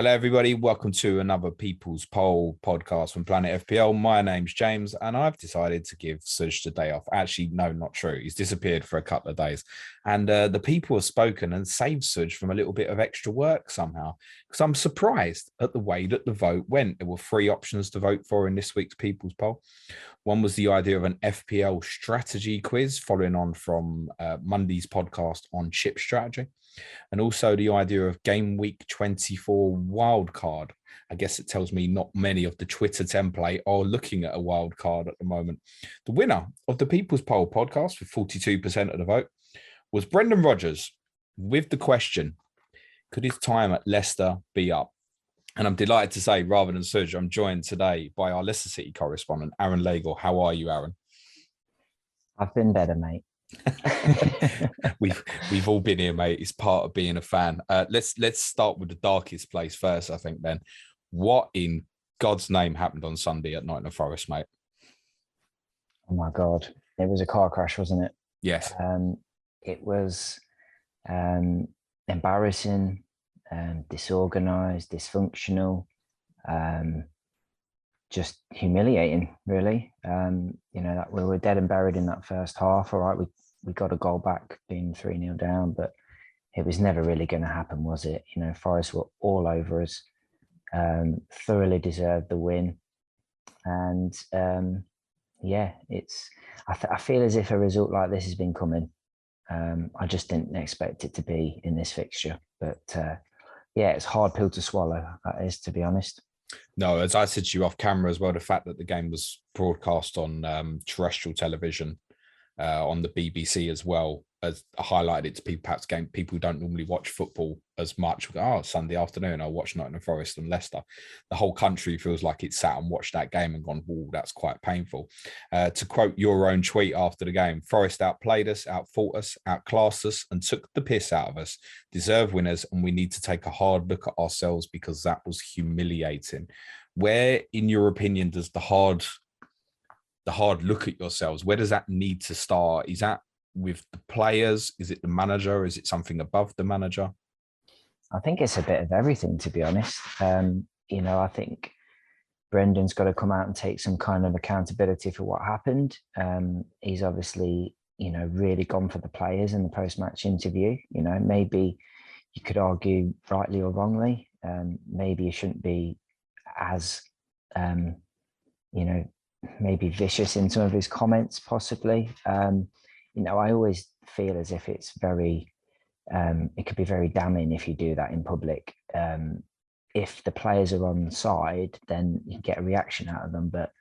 Hello, everybody. Welcome to another People's Poll podcast from Planet FPL. My name's James, and I've decided to give Suj the day off. Actually, no, not true. He's disappeared for a couple of days. And the people have spoken and saved Suj from a little bit of extra work somehow, because I'm surprised at the way that the vote went. There were three options to vote for in this week's People's Poll. One was the idea of an FPL strategy quiz, following on from Monday's podcast on chip strategy. And also the idea of game week 24 wildcard. I guess it tells me not many of the Twitter template are looking at a wild card at the moment. The winner of the People's Poll podcast with 42% of the vote was Brendan Rodgers with the question, could his time at Leicester be up? And I'm delighted to say, rather than Suj, I'm joined today by our Leicester City correspondent, Aaron Lagor. How are you, Aaron? I've been better, mate. we've all been here, mate. It's part of being a fan. Let's start with the darkest place first, I think. Then, what in God's name happened on Sunday at Nottingham Forest, mate? Oh my God, it was a car crash, wasn't it? Yes. It was embarrassing, disorganized, dysfunctional, just humiliating, really. That we were dead and buried in that first half. All right, we got a goal back, being 3-0 down, but it was never really going to happen, was it? Forest were all over us, thoroughly deserved the win, and I feel as if a result like this has been coming. I just didn't expect it to be in this fixture, but it's a hard pill to swallow. That is, to be honest. No, as I said to you off camera as well, the fact that the game was broadcast on terrestrial television, on the BBC as well, as highlighted it to people, perhaps people who don't normally watch football as much. Sunday afternoon, I'll watch Nottingham Forest and Leicester. The whole country feels like it sat and watched that game and gone, "Whoa, that's quite painful." To quote your own tweet after the game, Forest outplayed us, outfought us, outclassed us, and took the piss out of us. Deserve winners, and we need to take a hard look at ourselves because that was humiliating. Where, in your opinion, does the hard look at yourselves, where does that need to start? Is that with the players? Is it the manager? Is it something above the manager? I think it's a bit of everything, to be honest. I think Brendan's got to come out and take some kind of accountability for what happened. He's obviously, really gone for the players in the post-match interview. Maybe you could argue rightly or wrongly. Maybe you shouldn't be as, maybe vicious in some of his comments, possibly. I always feel as if it's very, it could be very damning if you do that in public. If the players are on side, then you get a reaction out of them, but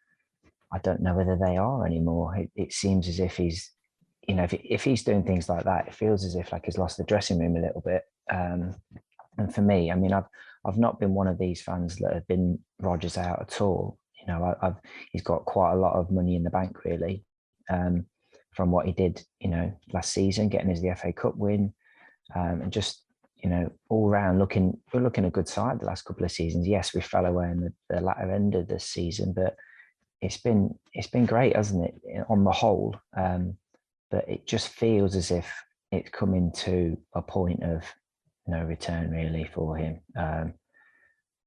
I don't know whether they are anymore. It seems as if he's, if he's doing things like that, it feels as if he's lost the dressing room a little bit. And for me, I've not been one of these fans that have been Rodgers out at all. He's got quite a lot of money in the bank, really, from what he did, last season, getting us the FA Cup win, and just, all round we're looking a good side the last couple of seasons. Yes, we fell away in the latter end of this season, but it's been great, hasn't it, on the whole? But it just feels as if it's coming to a point of no return, really, for him.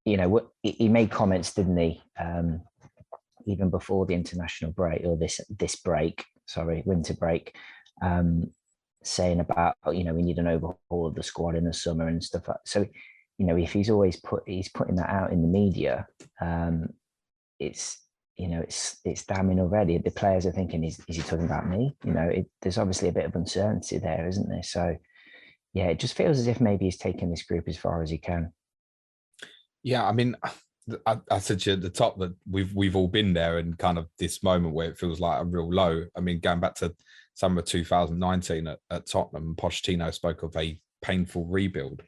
He made comments, didn't he? Even before the international break, or winter break, saying about, we need an overhaul of the squad in the summer and stuff like that. So, if he's putting that out in the media, it's damning already. The players are thinking, is he talking about me? There's obviously a bit of uncertainty there, isn't there? So, yeah, it just feels as if maybe he's taking this group as far as he can. Yeah, I said to you at the top that we've all been there, and kind of this moment where it feels like a real low. Going back to summer 2019 at Tottenham, Pochettino spoke of a painful rebuild,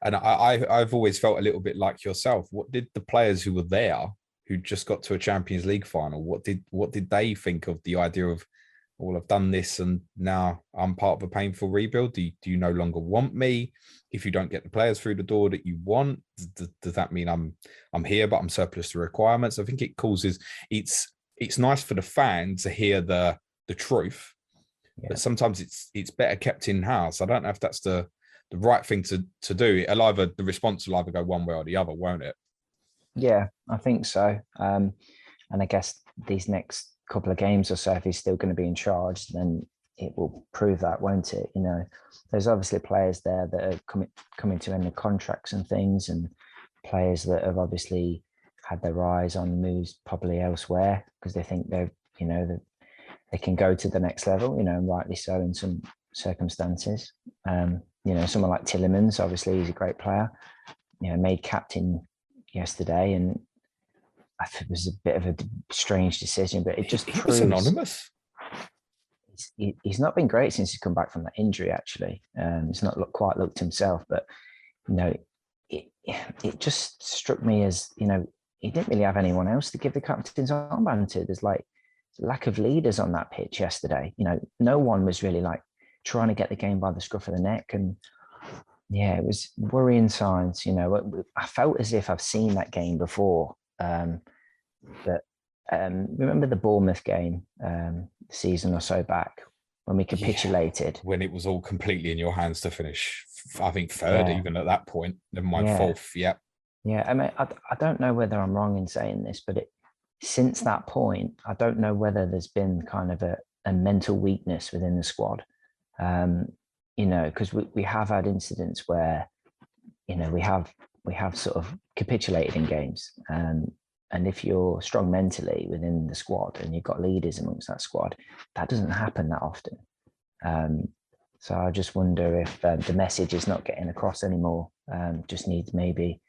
and I've always felt a little bit like yourself. What did the players who were there, who just got to a Champions League final, what did they think of the idea of, well, I've done this and now I'm part of a painful rebuild? Do you no longer want me? If you don't get the players through the door that you want, does that mean I'm here, but I'm surplus to requirements? I think it causes, it's nice for the fan to hear the truth, but sometimes it's better kept in house. I don't know if that's the the right thing to do. The response will either go one way or the other, won't it? Yeah, I think so. And I guess these next couple of games or so, if he's still going to be in charge, then it will prove that, won't it? There's obviously players there that are coming to end of contracts and things, and players that have obviously had their eyes on moves probably elsewhere because they think that they can go to the next level, and rightly so in some circumstances. Someone like Tillemans, obviously he's a great player, made captain yesterday, and I think it was a bit of a strange decision, but it just he was anonymous. He's not been great since he's come back from that injury. Actually, he's not quite looked himself, but it just struck me as he didn't really have anyone else to give the captain's armband to. There's like lack of leaders on that pitch yesterday. No one was really like trying to get the game by the scruff of the neck, and yeah, it was worrying signs. I felt as if I've seen that game before. But remember the Bournemouth game season or so back when we capitulated? When it was all completely in your hands to finish, I think third, even at that point, never mind fourth. Yep. Yeah, I mean, I don't know whether I'm wrong in saying this, but since that point, I don't know whether there's been kind of a mental weakness within the squad. Because we have had incidents where, we have sort of capitulated in games. And if you're strong mentally within the squad and you've got leaders amongst that squad, that doesn't happen that often. So I just wonder if the message is not getting across anymore. Just needs maybe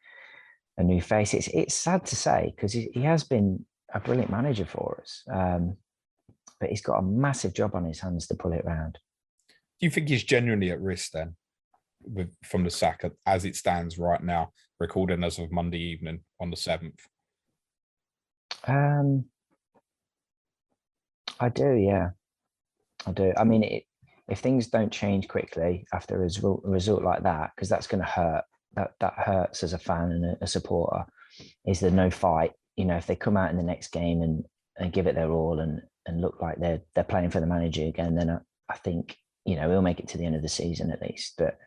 a new face. It's sad to say because he has been a brilliant manager for us, but he's got a massive job on his hands to pull it around. Do you think he's genuinely at risk then, from the sack as it stands right now, recording as of Monday evening on the 7th? I do, yeah, I do. I mean, if things don't change quickly after a result like that, because that's going to hurt. That hurts as a fan and a supporter. Is there no fight? If they come out in the next game and give it their all and look like they're playing for the manager again, then I think he'll make it to the end of the season at least. But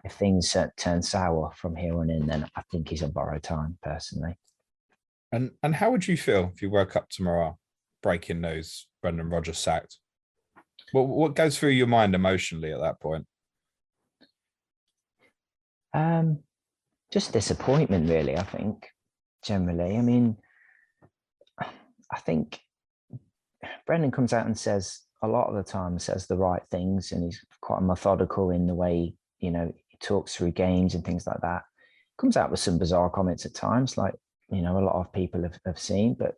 if things turn sour from here on in, then I think he's on borrowed time, personally. And how would you feel if you woke up tomorrow, breaking news, Brendan Rodgers sacked? What goes through your mind emotionally at that point? Just disappointment, really, I think, generally. I mean, I think Brendan comes out and says a lot of the time, says the right things, and he's quite methodical in the way, he talks through games and things like that. Comes out with some bizarre comments at times, like, a lot of people have seen, but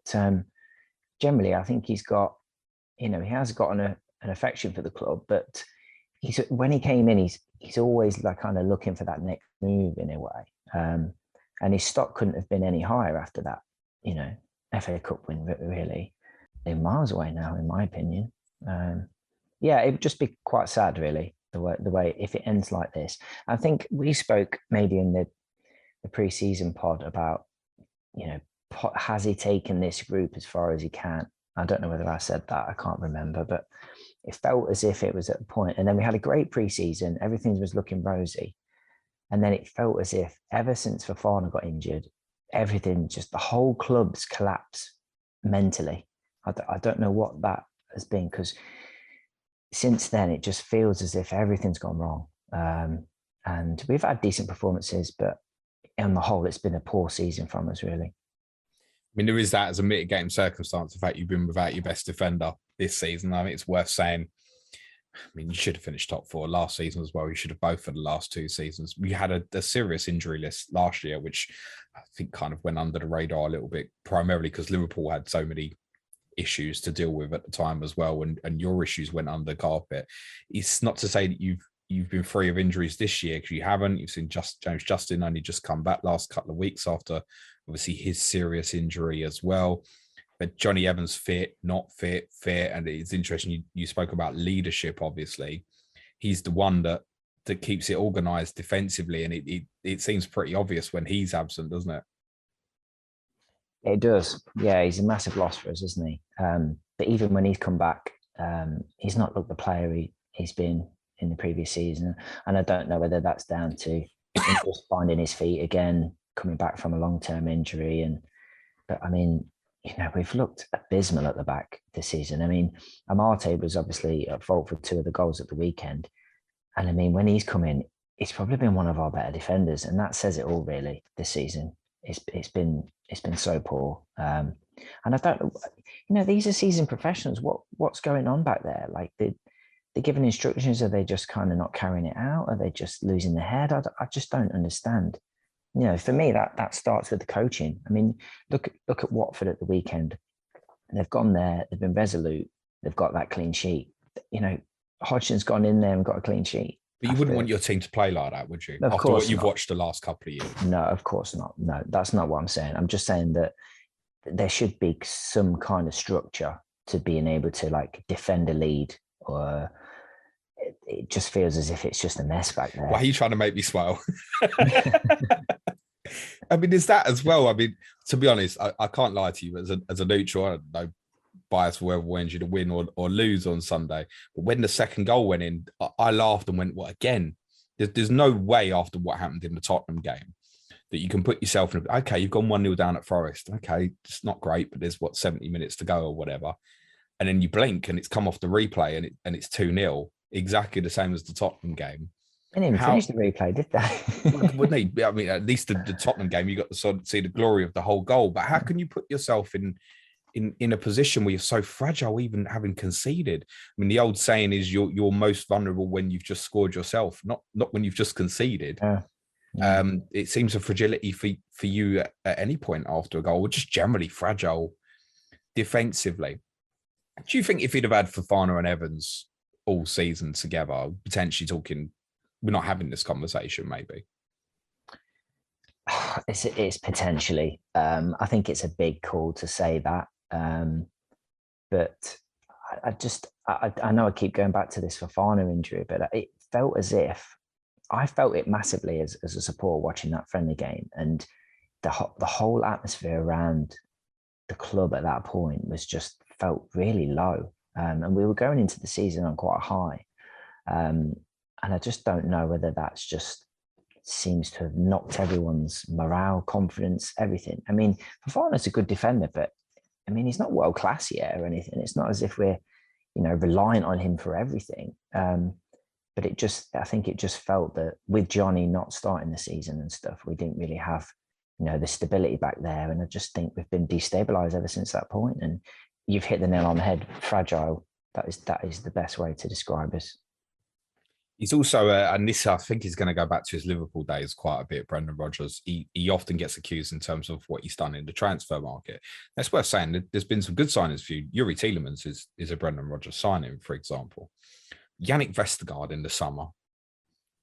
generally, I think he's got, he has got an affection for the club, but when he came in, he's always like kind of looking for that next move in a way. And his stock couldn't have been any higher after that, FA Cup win, really. They're miles away now, in my opinion. It would just be quite sad, really, the way if it ends like this. I think we spoke maybe in the pre-season pod about, has he taken this group as far as he can? I don't know whether I said that. I can't remember, but it felt as if it was at a point. And then we had a great pre-season. Everything was looking rosy. And then it felt as if ever since Fofana got injured, everything, just the whole club's collapsed mentally. I don't know what that has been, because since then, it just feels as if everything's gone wrong. And we've had decent performances, but on the whole, it's been a poor season from us, really. I mean, there is that as a mitigating circumstance, the fact you've been without your best defender this season. I mean, it's worth saying. I mean, you should have finished top four last season as well. You should have both for the last two seasons. We had a serious injury list last year, which I think kind of went under the radar a little bit, primarily because Liverpool had so many issues to deal with at the time as well, and your issues went under the carpet. It's not to say that you've been free of injuries this year, because you haven't. You've seen James Justin only just come back last couple of weeks after obviously his serious injury as well. But Johnny Evans fit, not fit, and it's interesting. You spoke about leadership. Obviously, he's the one that keeps it organised defensively, and it seems pretty obvious when he's absent, doesn't it? It does. Yeah, he's a massive loss for us, isn't he? But even when he's come back, he's not looked the player he's been in the previous season. And I don't know whether that's down to him just finding his feet again, coming back from a long-term injury. But I mean, we've looked abysmal at the back this season. I mean, Amarte was obviously at fault for 2 of the goals at the weekend. And I mean, when he's come in, he's probably been one of our better defenders. And that says it all, really, this season. It's been so poor. And I don't know, these are seasoned professionals. What's going on back there? Like, they're giving instructions. Are they just kind of not carrying it out? Are they just losing their head? I just don't understand. For me, that starts with the coaching. I mean, look at Watford at the weekend. They've gone there. They've been resolute. They've got that clean sheet. Hodgson's gone in there and got a clean sheet. But you wouldn't want your team to play like that, would you? Of After course what you've not. watched the last couple of years. No, of course not. No, that's not what I'm saying. I'm just saying that there should be some kind of structure to being able to like defend a lead, or it just feels as if it's just a mess back there. Why are you trying to make me smile? I mean, is that as well? I mean, to be honest, I can't lie to you. As a neutral, I have no bias for whoever wins you to win or lose on Sunday. But when the second goal went in, I laughed and went, "What again?" There's no way after what happened in the Tottenham game that you can put yourself in. Okay, you've gone 1-0 down at Forest. Okay, it's not great, but there's 70 minutes to go or whatever, and then you blink and it's come off the replay and it's 2-0, exactly the same as the Tottenham game. They didn't even finish the replay, did they? Wouldn't they? I mean, at least the Tottenham game, you got to see the glory of the whole goal. But how can you put yourself in a position where you're so fragile, even having conceded? I mean, the old saying is you're most vulnerable when you've just scored yourself, not when you've just conceded. Yeah. It seems a fragility for you at any point after a goal. We're just generally fragile defensively. Do you think if you'd have had Fofana and Evans all season together, potentially talking, we're not having this conversation maybe? It's potentially. I think it's a big call to say that. But I know I keep going back to this Fofana injury, but it felt as if I felt it massively as a supporter watching that friendly game, and the whole atmosphere around the club at that point was just felt really low. And we were going into the season on quite a high. And I just don't know whether that's just seems to have knocked everyone's morale, confidence, everything. I mean, Fofana's a good defender, but I mean, he's not world class yet or anything. It's not as if we're, reliant on him for everything. But I think it just felt that with Johnny not starting the season and stuff, we didn't really have, the stability back there. And I just think we've been destabilized ever since that point. And you've hit the nail on the head. Fragile. That is the best way to describe us. He's also, and this I think is going to go back to his Liverpool days quite a bit, Brendan Rodgers. He often gets accused in terms of what he's done in the transfer market. That's worth saying. There's been some good signings for you. Yuri Tielemans is a Brendan Rodgers signing, for example. Yannick Vestergaard in the summer,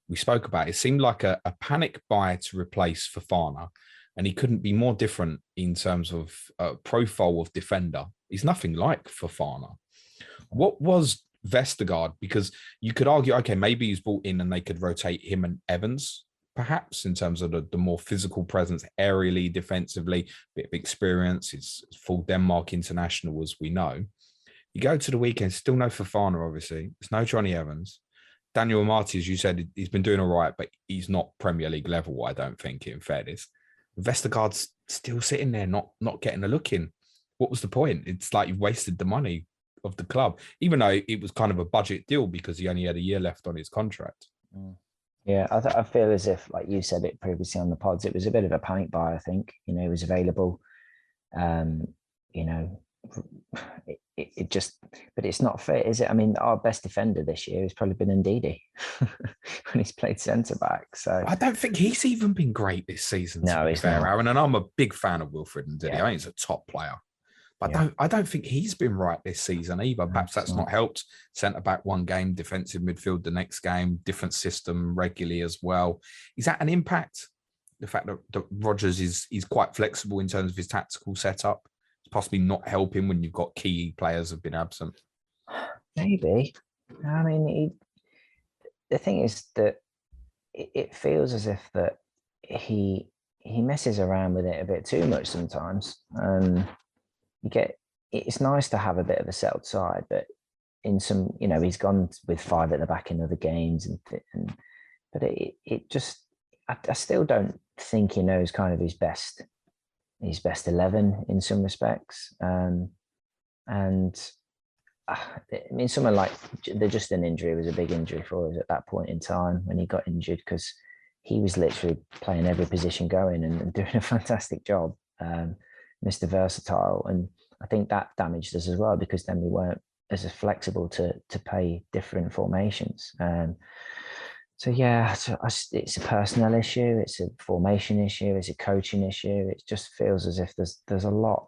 we spoke about it. It seemed like a panic buy to replace Fofana, and he couldn't be more different in terms of profile of defender. He's nothing like Fofana. What was Vestergaard? Because you could argue, okay, maybe he's brought in and they could rotate him and Evans, perhaps, in terms of the more physical presence, aerially, defensively, bit of experience. He's full Denmark international, as we know. You go to the weekend, still no Fofana, obviously. There's no Johnny Evans. Daniel Amati, as you said, he's been doing all right, but he's not Premier League level, I don't think, in fairness. Vestergaard's still sitting there, not getting a look in. What was the point? It's like you've wasted the money of the club, even though it was kind of a budget deal because he only had a year left on his contract. Yeah, I feel as if, like you said it previously on the pods, it was a bit of a panic buy. I think he was available. It just, but it's not fair, is it? I mean, our best defender this year has probably been Ndidi when he's played centre back. So I don't think he's even been great this season. No, he's fair, not. Aaron, and I'm a big fan of Wilfred Ndidi. Yeah. I think he's a top player. But I don't think he's been right this season either. Perhaps that's not helped. Centre back one game, defensive midfield the next game, different system regularly as well. Is that an impact? The fact that Rodgers is quite flexible in terms of his tactical setup, it's possibly not helping when you've got key players have been absent. Maybe. I mean, the thing is that it feels as if that he messes around with it a bit too much sometimes. It's nice to have a bit of a settled side, but in some, he's gone with 5 at the back in other games, but it just, I still don't think he knows kind of his best 11 in some respects. And I mean, someone like the Justin injury was a big injury for us at that point in time when he got injured, because he was literally playing every position going and doing a fantastic job, Mr. Versatile. And I think that damaged us as well, because then we weren't as flexible to play different formations. So yeah, it's a personnel issue, it's a formation issue, it's a coaching issue. It just feels as if there's a lot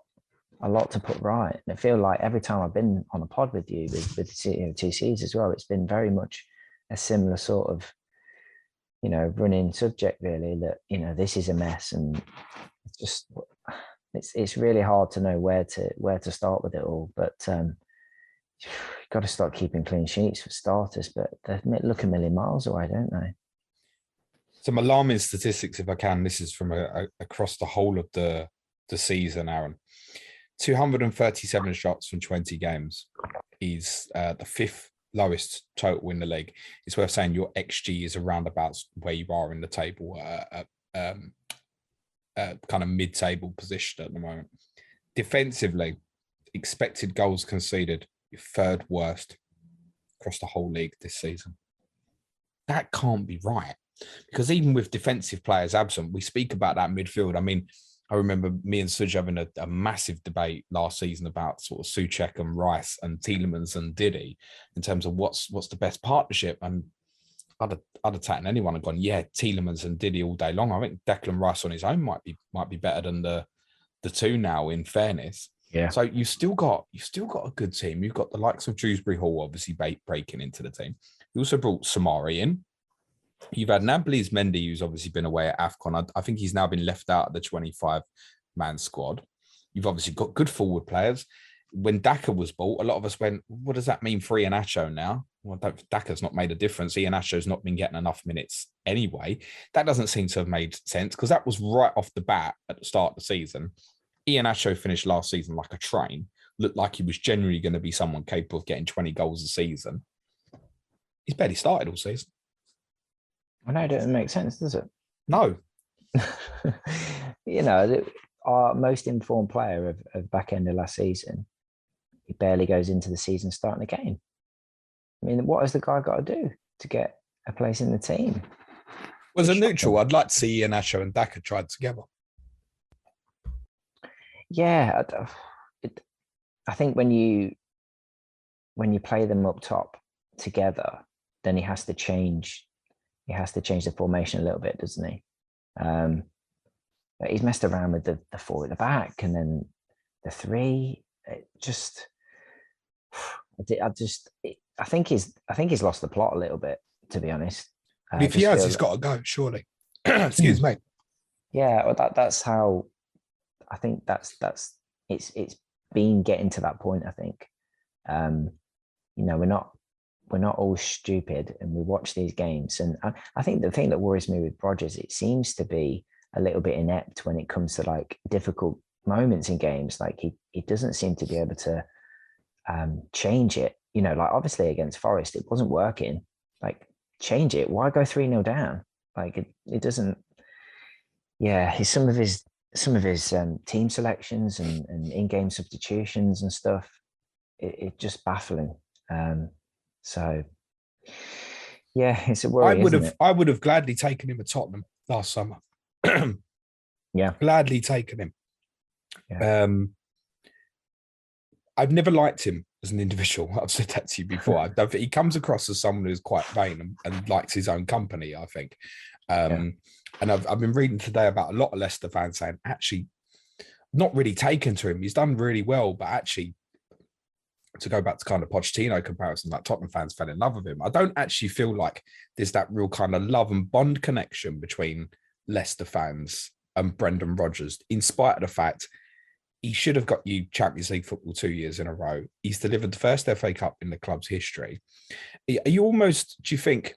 to put right. And I feel like every time I've been on a pod with you, with TCs as well, it's been very much a similar sort of, running subject, really, that, this is a mess, and it's just, it's really hard to know where to start with it all. But you've got to start keeping clean sheets for starters, but they look a million miles away, don't they? Some alarming statistics, if I can. This is from across the whole of the season, Aaron. 237 shots from 20 games. He's the 5th lowest total in the league. It's worth saying your XG is around about where you are in the table, kind of mid-table position at the moment. Defensively, expected goals conceded, you're 3rd worst across the whole league this season. That can't be right, because even with defensive players absent, we speak about that midfield. I mean, I remember me and Suj having a massive debate last season about sort of Souček and Rice and Tielemans and Didi in terms of what's the best partnership. And I'd have taken anyone and gone, yeah, Tielemans and Didi all day long. I think Declan Rice on his own might be better than the two now, in fairness. Yeah. So you've still got a good team. You've got the likes of Dewsbury Hall obviously breaking into the team. You also brought Samari in. You've had Nampalys Mendy, who's obviously been away at AFCON. I think he's now been left out of the 25-man squad. You've obviously got good forward players. When Daka was bought, a lot of us went, what does that mean for Iheanacho now? Well, Daka's not made a difference. Iheanacho's not been getting enough minutes anyway. That doesn't seem to have made sense, because that was right off the bat at the start of the season. Iheanacho finished last season like a train, looked like he was genuinely going to be someone capable of getting 20 goals a season. He's barely started all season. I know, it doesn't make sense, does it? No. Our most informed player of back end of last season, he barely goes into the season starting a game. I mean, what has the guy got to do to get a place in the team? Well, as a neutral, I'd like to see Iheanacho and Daka tried together. Yeah, I think when you play them up top together, then he has to change the formation a little bit, doesn't he? But he's messed around with the 4 at the back and then the 3. I think he's lost the plot a little bit, to be honest. If he has, he's got to go, surely. Excuse me. Yeah, well, that's how. I think it's been getting to that point. I think, we're not all stupid, and we watch these games. And I think the thing that worries me with Rodgers, it seems to be a little bit inept when it comes to like difficult moments in games. Like he doesn't seem to be able to change it. Like obviously against Forest, it wasn't working. Like change it. Why go 3-0 down? Like it doesn't. Yeah, some of his team selections and in-game substitutions and stuff, it's just baffling. So yeah, it's a worry. I would have gladly taken him at Tottenham last summer. Yeah, gladly taken him. Yeah. I've never liked him as an individual. I've said that to you before. I don't think he comes across as someone who's quite vain and likes his own company, I think. And I've been reading today about a lot of Leicester fans saying, actually, not really taken to him. He's done really well, but actually, to go back to kind of Pochettino comparison, like Tottenham fans fell in love with him. I don't actually feel like there's that real kind of love and bond connection between Leicester fans and Brendan Rodgers, in spite of the fact he should have got you Champions League football 2 years in a row. He's delivered the first FA Cup in the club's history. Are you almost, do you think,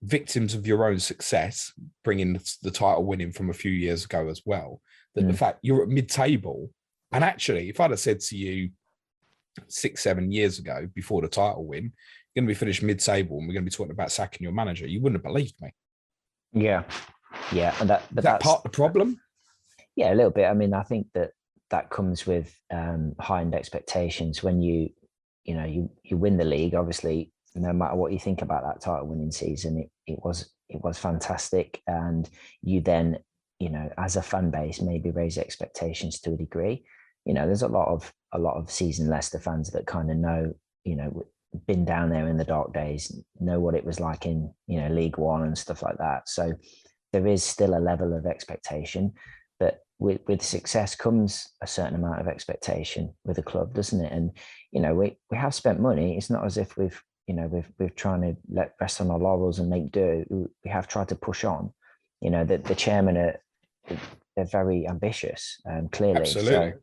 victims of your own success, bringing the title winning from a few years ago as well, that the fact you're at mid-table, and actually, if I'd have said to you 6-7 years ago, before the title win, you're going to be finished mid-table and we're going to be talking about sacking your manager. You wouldn't have believed me. Yeah. And that's part of the problem. Yeah, a little bit. I mean, I think that comes with high-end expectations. When you win the league, obviously, no matter what you think about that title winning season, it was fantastic. And you then, as a fan base, maybe raise expectations to a degree. There's a lot of seasoned Leicester fans that kind of know, been down there in the dark days, know what it was like in, League One and stuff like that. So there is still a level of expectation, but with success comes a certain amount of expectation with a club, doesn't it? And, we have spent money. It's not as if we've trying to rest on our laurels and make do. We have tried to push on. The chairman they're very ambitious, clearly. Absolutely.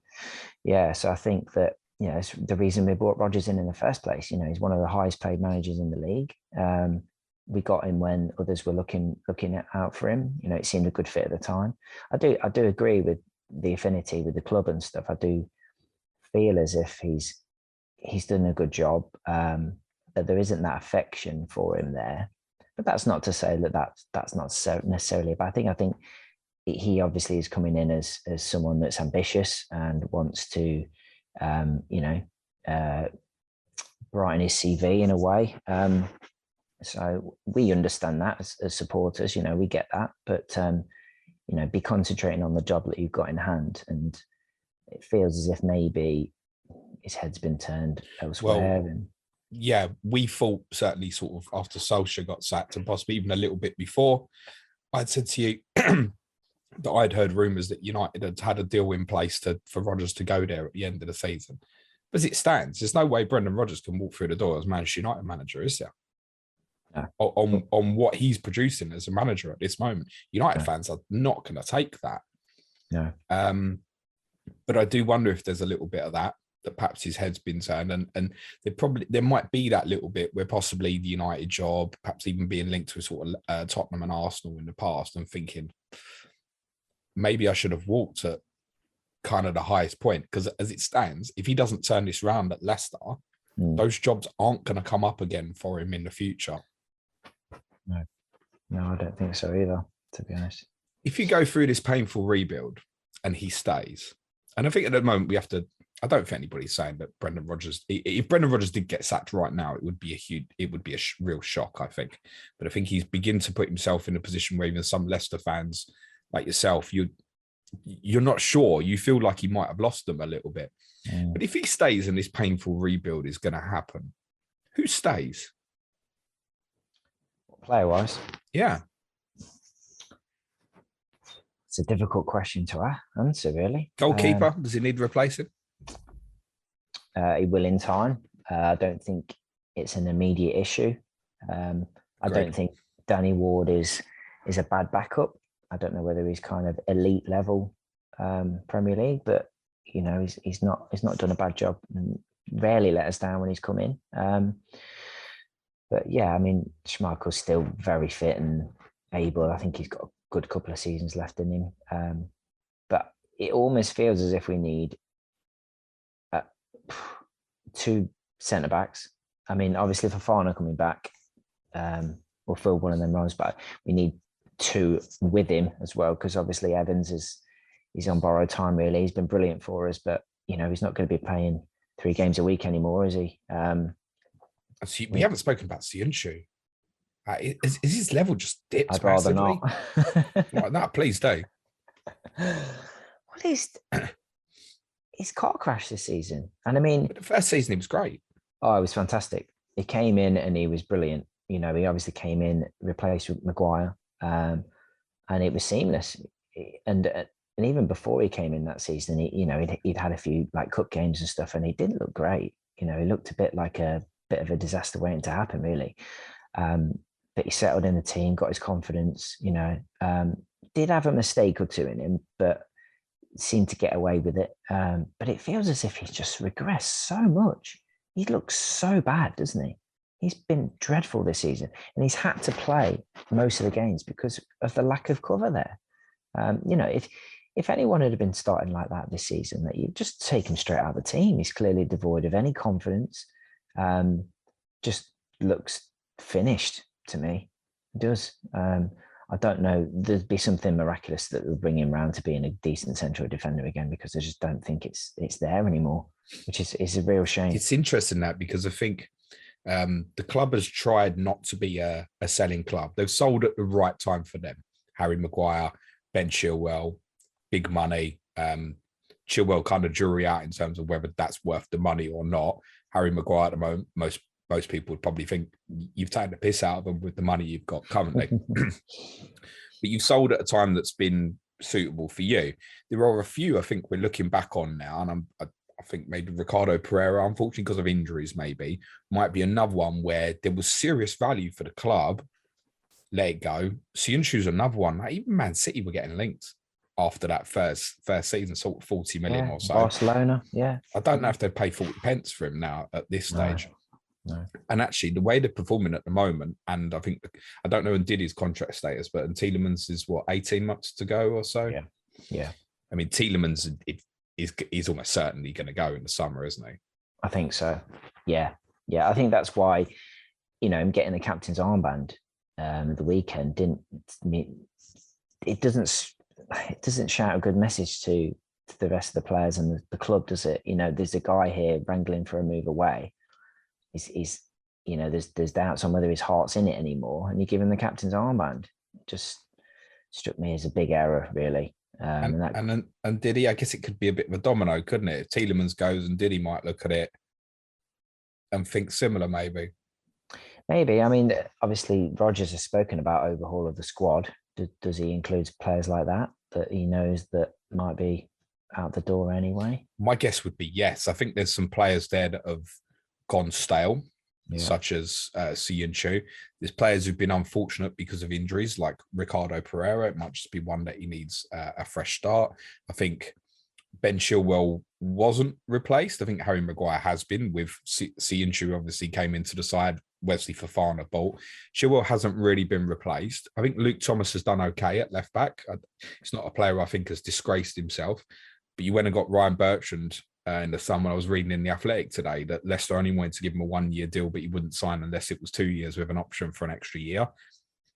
So I think that, it's the reason we brought Rodgers in the first place. He's one of the highest paid managers in the league. We got him when others were looking out for him. It seemed a good fit at the time. I do agree with the affinity with the club and stuff. I do feel as if he's done a good job. That there isn't that affection for him there, but that's not to say that's not necessarily a bad thing. I think he obviously is coming in as someone that's ambitious and wants to, brighten his CV in a way. So we understand that as supporters, we get that, but be concentrating on the job that you've got in hand. And it feels as if maybe his head's been turned elsewhere. Yeah, we thought certainly sort of after Solskjaer got sacked and possibly even a little bit before, I'd said to you that I'd heard rumours that United had a deal in place for Rodgers to go there at the end of the season. But as it stands, there's no way Brendan Rodgers can walk through the door as Manchester United manager, is there? No. On what he's producing as a manager at this moment. United fans are not going to take that. No. But I do wonder if there's a little bit of that perhaps his head's been turned, and there might be that little bit where possibly the United job, perhaps even being linked to sort of Tottenham and Arsenal in the past, and thinking maybe I should have walked at kind of the highest point, because as it stands, if he doesn't turn this round at Leicester, those jobs aren't going to come up again for him in the future. No, I don't think so either, to be honest. If you go through this painful rebuild and he stays, and I think at the moment we have to, I don't think anybody's saying that Brendan Rodgers, if Brendan Rodgers did get sacked right now, it would be a real shock, I think. But I think he's beginning to put himself in a position where even some Leicester fans like yourself, you're not sure. You feel like he might have lost them a little bit. But if he stays and this painful rebuild is going to happen, who stays? Player-wise? Yeah. It's a difficult question to answer, really. Goalkeeper, does he need replacing? He will in time. I don't think it's an immediate issue. I don't think Danny Ward is a bad backup. I don't know whether he's kind of elite level Premier League, but he's not done a bad job and rarely let us down when he's come in. But yeah, I mean, Schmeichel's still very fit and able. I think he's got a good couple of seasons left in him. But it almost feels as if we need two centre backs. I mean, obviously Fofana coming back will fill one of them roles, but we need two with him as well, because obviously Evans he's on borrowed time. Really, he's been brilliant for us, but he's not going to be playing 3 games a week anymore, is he? We haven't spoken about Sionchu. Is his level just dipped? I'd rather not. Like that, please do. Well, he's car crashed this season, and I mean, but the first season he was great. Oh, it was fantastic. He came in and he was brilliant. He obviously came in, replaced with Maguire, and it was seamless. And even before he came in that season, he'd had a few like cup games and stuff, and he didn't look great. He looked a bit like a bit of a disaster waiting to happen, really. But he settled in the team, got his confidence. Did have a mistake or two in him, but seemed to get away with it. But it feels as if he's just regressed so much. He looks so bad, doesn't he? He's been dreadful this season, and he's had to play most of the games because of the lack of cover there. if anyone had been starting like that this season, that you just take him straight out of the team. He's clearly devoid of any confidence. Just looks finished to me. It does. I don't know. There'd be something miraculous that will bring him around to being a decent central defender again, because I just don't think it's there anymore, which is a real shame. It's interesting that, because I think the club has tried not to be a selling club. They've sold at the right time for them. Harry Maguire, Ben Chilwell, big money. Chilwell kind of jury out in terms of whether that's worth the money or not. Harry Maguire at the moment, most people would probably think you've taken the piss out of them with the money you've got currently. But you've sold at a time that's been suitable for you. There are a few I think we're looking back on now, and I think maybe Ricardo Pereira, unfortunately because of injuries, maybe might be another one where there was serious value for the club. Let it go. Siyunshu's another one. Like, even Man City were getting linked after that first season, sort of 40 million or so. Barcelona, yeah. I don't know if they'd pay 40 pence for him now at this stage. No. And actually, the way they're performing at the moment, and I think, I don't know Ndidi's contract status, but Tielemans is what, 18 months to go or so? Yeah. I mean, Tielemans is almost certainly going to go in the summer, isn't he? I think so. Yeah. I think that's why, him getting the captain's armband the weekend it doesn't shout a good message to the rest of the players and the club, does it? There's a guy here wrangling for a move away. There's doubts on whether his heart's in it anymore, and you give him the captain's armband. It just struck me as a big error, really. And Diddy, I guess it could be a bit of a domino, couldn't it? If Tielemans goes, and Diddy might look at it and think similar, maybe. Maybe. I mean, obviously, Rodgers has spoken about overhaul of the squad. Does he include players like that he knows that might be out the door anyway? My guess would be yes. I think there's some players there that have gone stale, such as Siyunshu. There's players who've been unfortunate because of injuries, like Ricardo Pereira. It might just be one that he needs a fresh start. I think Ben Chilwell wasn't replaced. I think Harry Maguire has been, with Siyunshu obviously came into the side. Wesley Fofana bought. Chilwell hasn't really been replaced. I think Luke Thomas has done okay at left back. It's not a player I think has disgraced himself. But you went and got Ryan Bertrand in the summer. I was reading in The Athletic today that Leicester only wanted to give him a 1-year deal, but he wouldn't sign unless it was 2 years with an option for an extra year.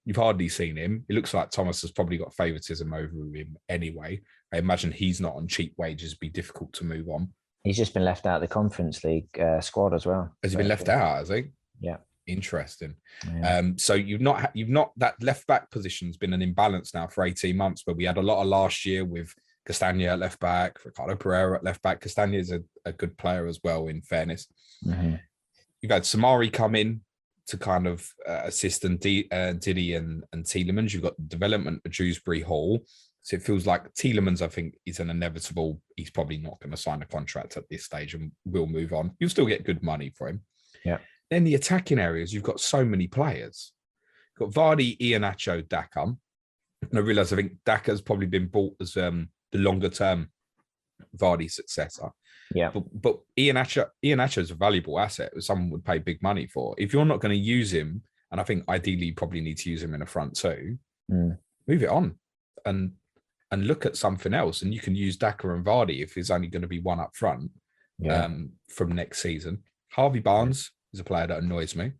You've hardly seen him. It looks like Thomas has probably got favouritism over him anyway. I imagine he's not on cheap wages. It'd be difficult to move on. He's just been left out of the Conference League squad as well. Has he been left out, has he? Yeah. Interesting. Yeah. So you've not that left back position's been an imbalance now for 18 months, where we had a lot of last year with Castagna at left back, Ricardo Pereira at left back. Castagna is a good player as well, in fairness. Mm-hmm. You've had Samari come in to kind of assist Diddy and Tielemans. You've got the development of Dewsbury Hall. So it feels like Tielemans, I think, is an inevitable. He's probably not going to sign a contract at this stage and will move on. You'll still get good money for him. Yeah. Then the attacking areas, you've got so many players. You've got Vardy, Iheanacho, Daka. And I realise I think Daka's probably been bought as the longer-term Vardy successor. Yeah. But Iheanacho is a valuable asset that someone would pay big money for. If you're not going to use him, and I think ideally you probably need to use him in the front too, move it on and look at something else. And you can use Daka and Vardy if there's only going to be one up front from next season. Harvey Barnes is a player that annoys me.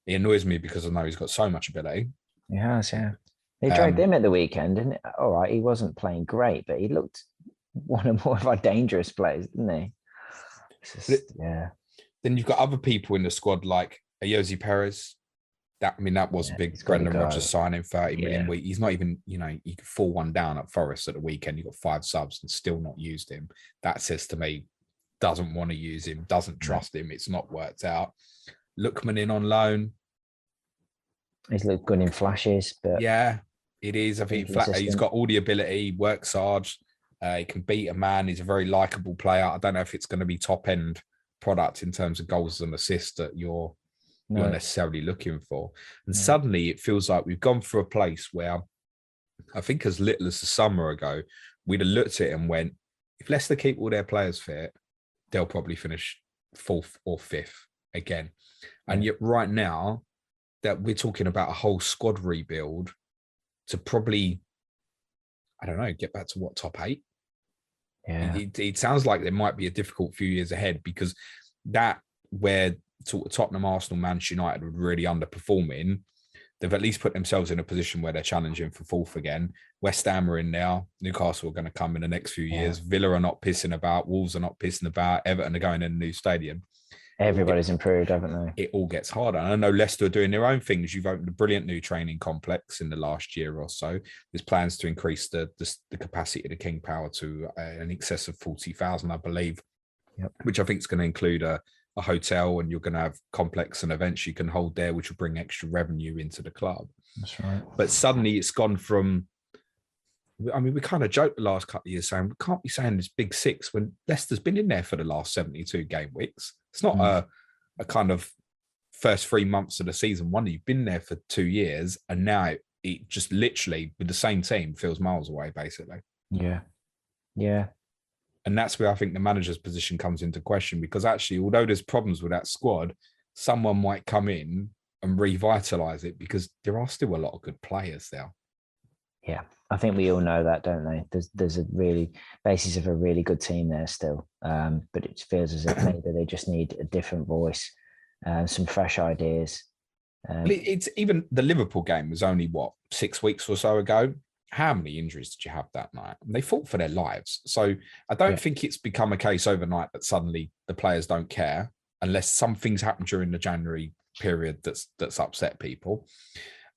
He annoys me because I know he's got so much ability. He has, yeah. They dragged him at the weekend, and all right, he wasn't playing great, but he looked one of more of our dangerous players, didn't he? Then you've got other people in the squad like Ayoze Perez. That was a big Brendan Rodgers signing, 30 million. He's not even, you could 4-1 down at Forest at the weekend. You've got 5 subs and still not used him. That says to me, doesn't want to use him, doesn't trust him. It's not worked out. Lookman in on loan. He's looked good in flashes, but yeah, it is. I think he's got all the ability, works hard. He can beat a man. He's a very likable player. I don't know if it's going to be top end product in terms of goals and assists that you're necessarily looking for. And suddenly it feels like we've gone through a place where I think as little as the summer ago, we'd have looked at it and went, if Leicester keep all their players fit, they'll probably finish 4th or 5th again. And yet right now that we're talking about a whole squad rebuild to probably, I don't know, get back to what, top 8? Yeah. It sounds like there might be a difficult few years ahead, because that where sort of Tottenham, Arsenal, Manchester United would really underperforming, they've at least put themselves in a position where they're challenging for fourth again. West Ham are in now. Newcastle are going to come in the next few years. Villa are not pissing about. Wolves are not pissing about. Everton are going in a new stadium. Everybody's improved, haven't they? It all gets harder. And I know Leicester are doing their own things. You've opened a brilliant new training complex in the last year or so. There's plans to increase the capacity of the King Power to an excess of 40,000, I believe, which I think is going to include a hotel, and you're going to have complex and events you can hold there, which will bring extra revenue into the club. That's right. But suddenly it's gone from, I mean, we kind of joked the last couple of years saying we can't be saying this big six when Leicester's been in there for the last 72 game weeks. It's not a kind of first 3 months of the season wonder. You've been there for 2 years, and now it just literally with the same team feels miles away, basically. Yeah. Yeah. And that's where I think the manager's position comes into question, because actually, although there's problems with that squad, someone might come in and revitalise it, because there are still a lot of good players there. Yeah, I think we all know that, don't they? There's a really basis of a really good team there still, but it feels as if maybe they just need a different voice, some fresh ideas. It's even the Liverpool game was only 6 weeks or so ago. How many injuries did you have that night? And they fought for their lives. So I don't think it's become a case overnight that suddenly the players don't care, unless something's happened during the January period that's upset people.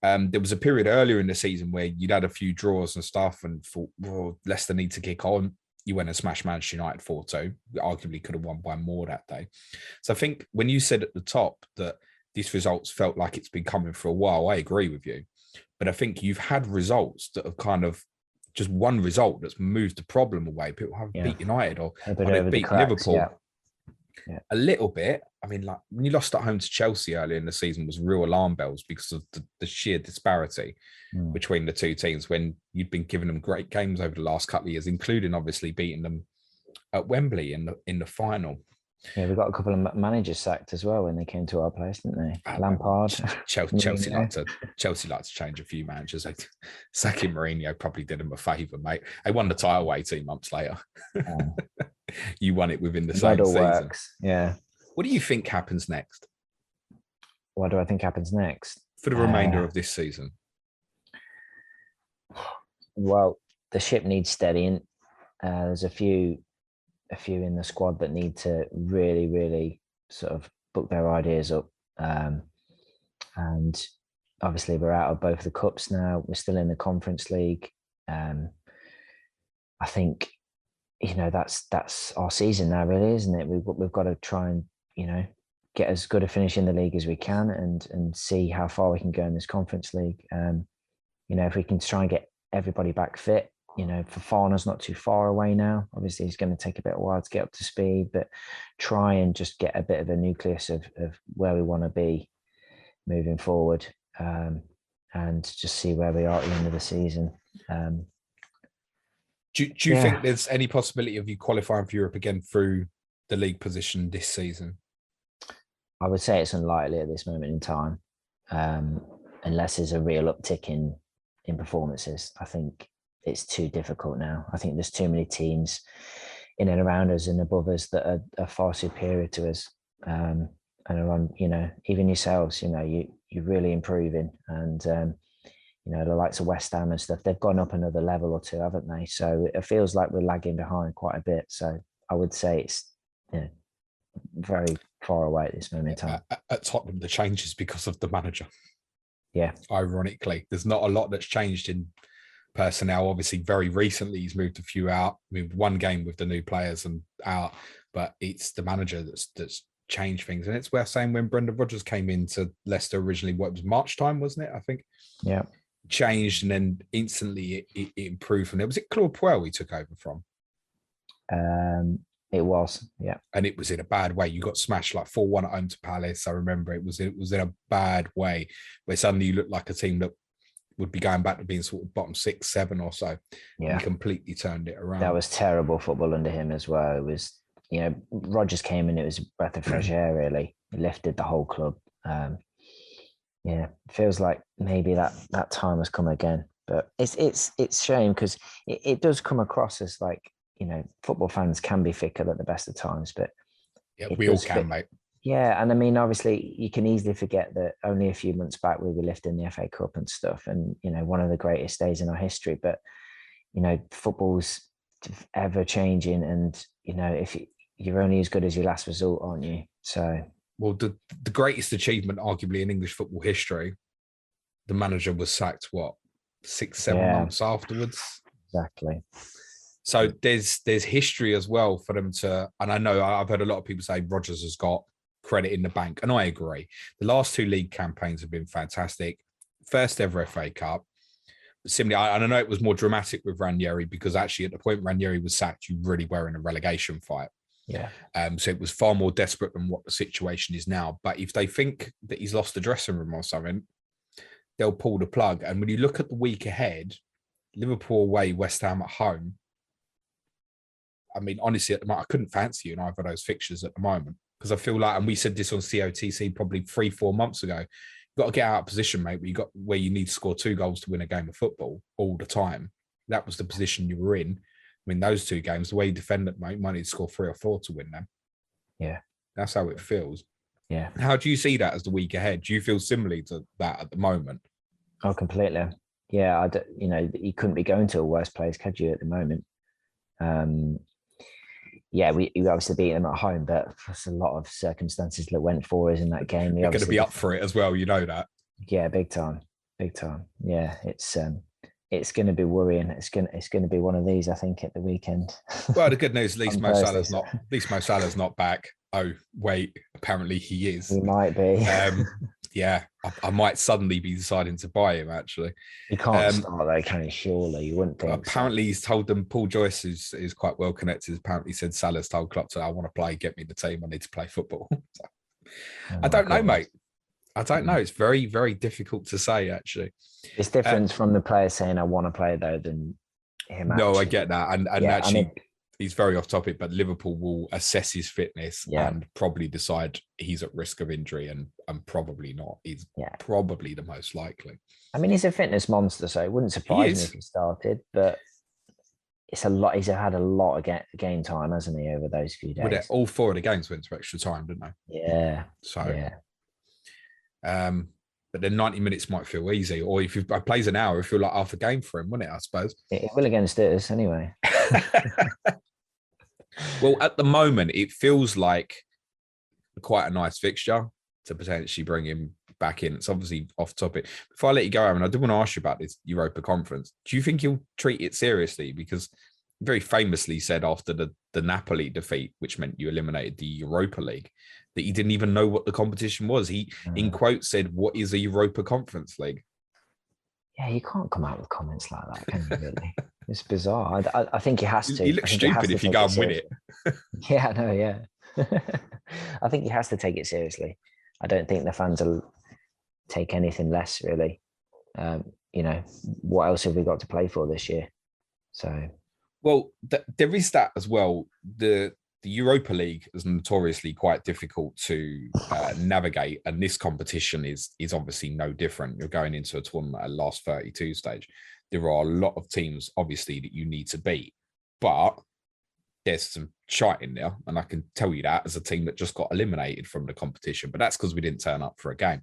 There was a period earlier in the season where you'd had a few draws and stuff and thought, well, Leicester need to kick on. You went and smashed Manchester United 4-2. Arguably could have won by more that day. So I think when you said at the top that these results felt like it's been coming for a while, I agree with you. But I think you've had results that have kind of just one result that's moved the problem away. People have beat United or they've beat Liverpool. Yeah. A little bit. I mean, like when you lost at home to Chelsea earlier in the season was real alarm bells because of the sheer disparity between the two teams when you'd been giving them great games over the last couple of years, including obviously beating them at Wembley in the final. Yeah, we got a couple of managers sacked as well when they came to our place, didn't they? Lampard. Chelsea like to change a few managers. Sacking Mourinho probably did him a favour, mate. They won the title 18 months later. You won it within the same season. Works. Yeah. What do you think happens next? What do I think happens next? For the remainder of this season? Well, the ship needs steadying. There's a few in the squad that need to really, really sort of book their ideas up. And obviously we're out of both the cups now. We're still in the Conference League. I think, that's our season now, really, isn't it? We've got to try and, get as good a finish in the league as we can and see how far we can go in this Conference League. If we can try and get everybody back fit, Fofana's not too far away now. Obviously, he's going to take a bit of a while to get up to speed, but try and just get a bit of a nucleus of where we want to be moving forward, and just see where we are at the end of the season. Do you think there's any possibility of you qualifying for Europe again through the league position this season? I would say it's unlikely at this moment in time, unless there's a real uptick in performances. I think it's too difficult now. I think there's too many teams in and around us and above us that are far superior to us, and are on, even yourselves, you're really improving. And, the likes of West Ham and stuff, they've gone up another level or two, haven't they? So it feels like we're lagging behind quite a bit. So I would say it's very far away at this moment in time. At Tottenham, the change is because of the manager. Yeah. Ironically, there's not a lot that's changed in personnel. Obviously, very recently, he's moved a few out. I mean, one game with the new players and out, but it's the manager that's changed things. And it's worth saying when Brendan Rodgers came into Leicester originally, what was March time, wasn't it? I think. Yeah. Changed and then instantly it improved from there. Was it Claude Puel he took over from? It was, yeah. And it was in a bad way. You got smashed like 4-1 at home to Palace. I remember it was in a bad way where suddenly you looked like a team that would be going back to being sort of bottom 6, 7 or so. Yeah. He completely turned it around. That was terrible football under him as well. It was, Rodgers came in, it was a breath of fresh air, really. He lifted the whole club. It feels like maybe that time has come again. But it's shame because it does come across as like, football fans can be fickle at the best of times, but yeah, we all can, mate. Yeah, and I mean, obviously, you can easily forget that only a few months back we were lifting the FA Cup and stuff, and one of the greatest days in our history. But football's ever changing, and if you're only as good as your last result, aren't you? So, well, the greatest achievement, arguably in English football history, the manager was sacked. What, 6-7 months afterwards? Exactly. So there's history as well for them to, and I know I've heard a lot of people say Rodgers has got credit in the bank, and I agree. The last 2 league campaigns have been fantastic. First ever FA Cup. Similarly, and I know it was more dramatic with Ranieri because actually at the point Ranieri was sacked, you really were in a relegation fight. Yeah. So it was far more desperate than what the situation is now. But if they think that he's lost the dressing room or something, they'll pull the plug. And when you look at the week ahead, Liverpool away, West Ham at home. I mean, honestly, at the moment, I couldn't fancy you in either of those fixtures at the moment because I feel like, and we said this on COTC probably 3-4 months ago, you've got to get out of position, mate, where you need to score 2 goals to win a game of football all the time. That was the position you were in. I mean, those 2 games, the way you defend it, mate, you might need to score 3 or 4 to win them. Yeah. That's how it feels. Yeah. How do you see that as the week ahead? Do you feel similarly to that at the moment? Oh, completely. Yeah, you couldn't be going to a worse place, could you, at the moment? Yeah, we obviously beat them at home, but there's a lot of circumstances that went for us in that game. You're going to be up for it as well, you know that. Yeah, big time. Yeah, it's going to be worrying. It's going to be one of these, I think, at the weekend. Well, the good news, at least Mo Salah's not back. Oh, wait, apparently he is. He might be. Yeah, I might suddenly be deciding to buy him, actually. He can't start though, can he? Surely, you wouldn't think. Apparently, he's told them, Paul Joyce is quite well connected. Apparently said Salah's told Klopp, I want to play, get me the team, I need to play football. I don't know, mate. I don't know. It's very, very difficult to say, actually. It's different from the player saying, I want to play, though, than him. No, I get that. And yeah, actually, he's very off topic, but Liverpool will assess his fitness and probably decide he's at risk of injury and probably not. He's probably the most likely. I mean, he's a fitness monster, so it wouldn't surprise me if he started, but it's a lot. He's had a lot of game time, hasn't he, over those few days? All 4 of the games went to extra time, didn't they? Yeah. So, but then 90 minutes might feel easy, or if he plays an hour, it feel like half a game for him, wouldn't it? I suppose it will against us anyway. Well, at the moment, it feels like quite a nice fixture to potentially bring him back in. It's obviously off topic. Before I let you go, Aaron, I do want to ask you about this Europa Conference. Do you think he'll treat it seriously? Because he very famously said after the Napoli defeat, which meant you eliminated the Europa League, that he didn't even know what the competition was. He, in quotes, said, "What is a Europa Conference League?" Yeah, you can't come out with comments like that, can you, really? It's bizarre. I think he has to. You look stupid if you go and win it. Yeah, I know, yeah. I think he has to take it seriously. I don't think the fans will take anything less, really. What else have we got to play for this year? So, well, there is that as well. The Europa League is notoriously quite difficult to navigate, and this competition is obviously no different. You're going into a tournament at last 32 stage. There are a lot of teams, obviously, that you need to beat, but there's some shite in there, and I can tell you that as a team that just got eliminated from the competition, but that's because we didn't turn up for a game.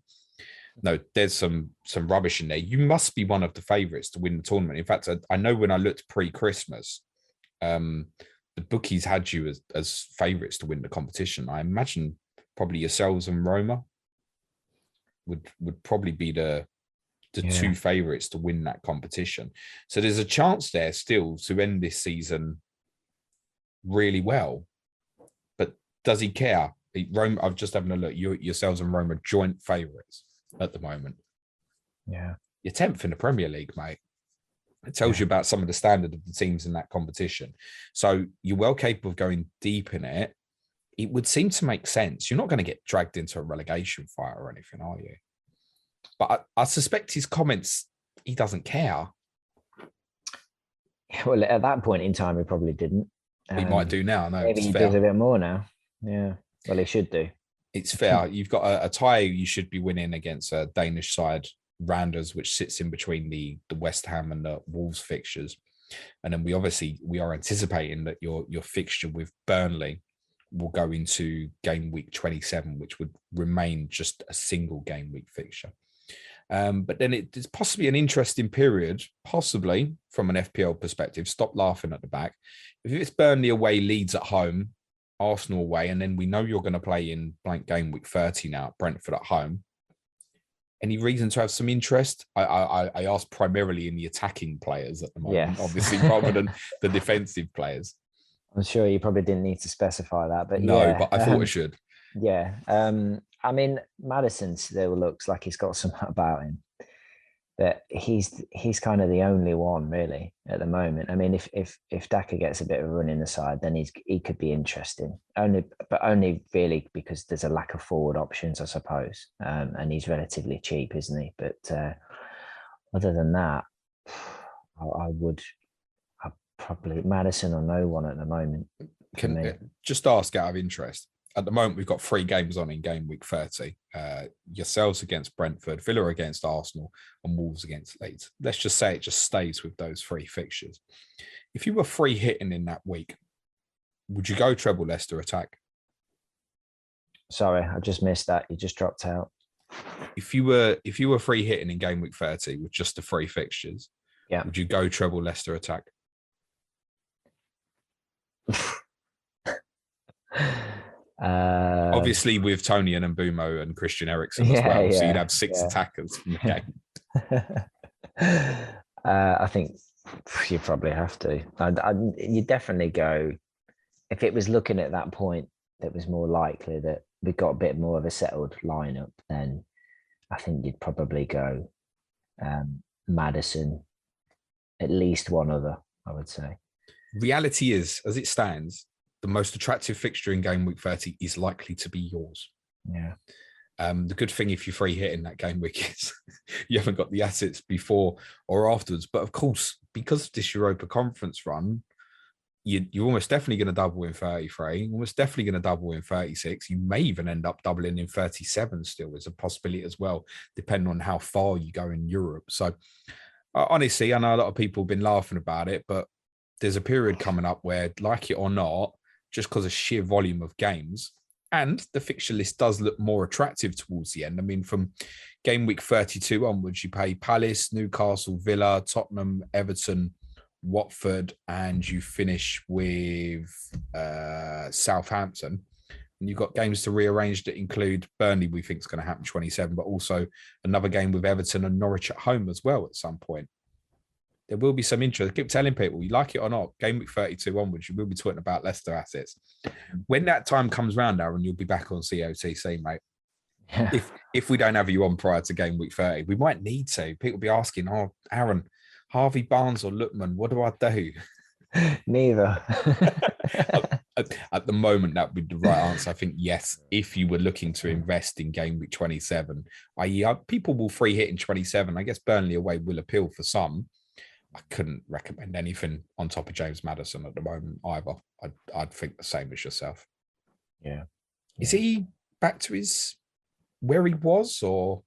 No, there's some rubbish in there. You must be one of the favourites to win the tournament. In fact, I know when I looked pre-Christmas, the bookies had you as favourites to win the competition. I imagine probably yourselves and Roma would probably be the 2 favourites to win that competition. So there's a chance there still to end this season really well. But does he care? Roma, I've just having a look. Yourselves and Roma joint favourites at the moment. Yeah. You're 10th in the Premier League, mate. It tells you about some of the standard of the teams in that competition. So you're well capable of going deep in it. It would seem to make sense. You're not going to get dragged into a relegation fight or anything, are you? But I suspect his comments, he doesn't care. Well, at that point in time, he probably didn't. He might do now. No, maybe he does a bit more now. Yeah. Well, he should do. It's fair. You've got a tie you should be winning against a Danish side Randers, which sits in between the West Ham and the Wolves fixtures. And then we are anticipating that your fixture with Burnley will go into game week 27, which would remain just a single game week fixture. But then it's possibly an interesting period, possibly from an FPL perspective. Stop laughing at the back. If it's Burnley away, Leeds at home, Arsenal away, and then we know you're going to play in blank game week 30 now at Brentford at home. Any reason to have some interest? I asked primarily in the attacking players at the moment, obviously, rather than the defensive players. I'm sure you probably didn't need to specify that, but no, but I thought I should. Yeah. I mean, Maddison still looks like he's got something about him, but he's kind of the only one really at the moment. I mean, if Daka gets a bit of a run in the side, then he could be interesting. Only really because there's a lack of forward options, I suppose. And he's relatively cheap, isn't he? But other than that, I'd probably Maddison or no one at the moment. Can just ask out of interest. At the moment, we've got 3 games on in game week 30. Yourselves against Brentford, Villa against Arsenal, and Wolves against Leeds. Let's just say it just stays with those 3 fixtures. If you were free hitting in that week, would you go treble Leicester attack? Sorry, I just missed that. You just dropped out. If you were free hitting in game week 30 with just the 3 fixtures, would you go treble Leicester attack? Obviously with Tony and Mbumo and Christian Eriksen as well, so you'd have 6 attackers from the game. I think you probably have to. You definitely go, if it was looking at that point that was more likely that we got a bit more of a settled lineup, then I think you'd probably go Maddison, at least one other, I would say. Reality is, as it stands, the most attractive fixture in game week 30 is likely to be yours. Yeah. The good thing if you're free hitting that game week is you haven't got the assets before or afterwards. But of course, because of this Europa Conference run, you're almost definitely going to double in 33, almost definitely going to double in 36. You may even end up doubling in 37 still as a possibility as well, depending on how far you go in Europe. So honestly, I know a lot of people have been laughing about it, but there's a period coming up where, like it or not, just because of sheer volume of games, and the fixture list does look more attractive towards the end. I mean, from game week 32 onwards, you play Palace, Newcastle, Villa, Tottenham, Everton, Watford, and you finish with Southampton. And you've got games to rearrange that include Burnley, we think is going to happen 27, but also another game with Everton and Norwich at home as well at some point. There will be some interest. I keep telling people, you like it or not, game week 32 onwards, you will be talking about Leicester assets. When that time comes round, Aaron, you'll be back on COTC, mate. Yeah. If we don't have you on prior to game week 30, we might need to. People will be asking, oh, Aaron, Harvey Barnes or Lookman, what do I do? Neither. At the moment, that would be the right answer. I think, yes, if you were looking to invest in game week 27, i.e. people will free hit in 27. I guess Burnley away will appeal for some. I couldn't recommend anything on top of James Maddison at the moment either. I'd think the same as yourself. Yeah. Is he back to where he was, or?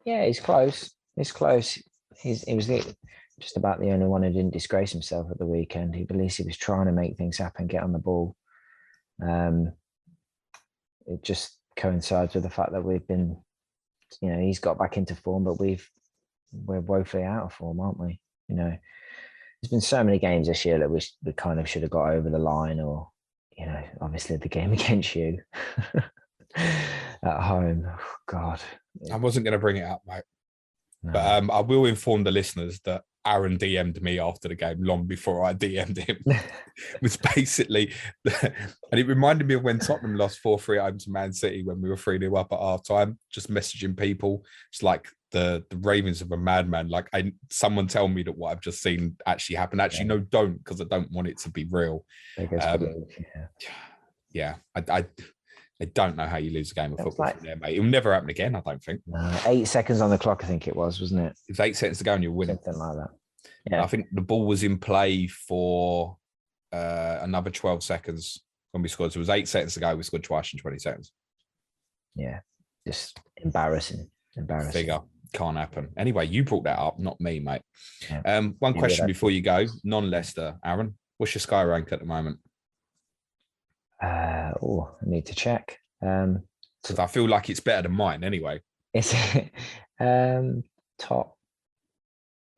Yeah, he's close. He's close. He was just about the only one who didn't disgrace himself at the weekend. He believes he was trying to make things happen, get on the ball. It just coincides with the fact that we've been, he's got back into form, but we're woefully out of form, aren't we? There's been so many games this year that we kind of should have got over the line, or, obviously the game against you at home. Oh, God. I wasn't going to bring it up, mate. No. But I will inform the listeners that Aaron DM'd me after the game long before I DM'd him. It was basically, and it reminded me of when Tottenham lost 4-3 at home to Man City when we were 3-0 up at half time, just messaging people. It's like the ravings of a madman. Like, someone tell me that what I've just seen actually happened. Actually, no, don't, because I don't want it to be real. I don't know how you lose a game of football from there, mate. It'll never happen again, I don't think. 8 seconds on the clock, I think it was, wasn't it? It's 8 seconds to go and you're winning. Something like that. Yeah. I think the ball was in play for another 12 seconds when we scored. So it was 8 seconds to go. We scored twice in 20 seconds. Yeah, just embarrassing. Figure. Can't happen. Anyway, you brought that up, not me, mate. Yeah. One question before you go, non-Leicester, Aaron. What's your Sky rank at the moment? I need to check. Because I feel like it's better than mine anyway. It's top.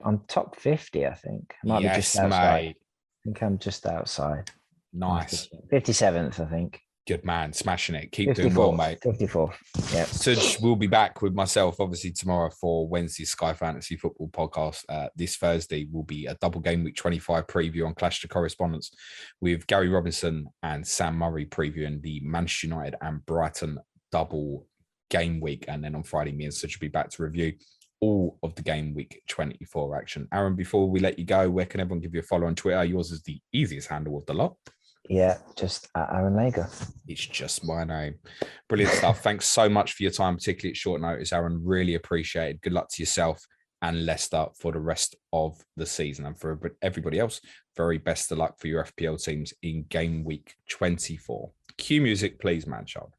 I'm top 50, I think. I might be just outside. Mate. I think I'm just outside. Nice. 57th, I think. Good man, smashing it. Keep doing well, mate. 54th. Yeah. Suj will be back with myself, obviously, tomorrow for Wednesday's Sky Fantasy Football podcast. This Thursday will be a double game week 25 preview on Clash to Correspondence with Gary Robinson and Sam Murray previewing the Manchester United and Brighton double game week. And then on Friday, me and Suj will be back to review all of the game week 24 action. Aaron, before we let you go, where can everyone give you a follow on Twitter? Yours is the easiest handle of the lot. Yeah, just at Aaron Lagor. It's just my name. Brilliant stuff. Thanks so much for your time, particularly at short notice, Aaron. Really appreciate it. Good luck to yourself and Leicester for the rest of the season. And for everybody else, very best of luck for your FPL teams in game week 24. Cue music, please, man child.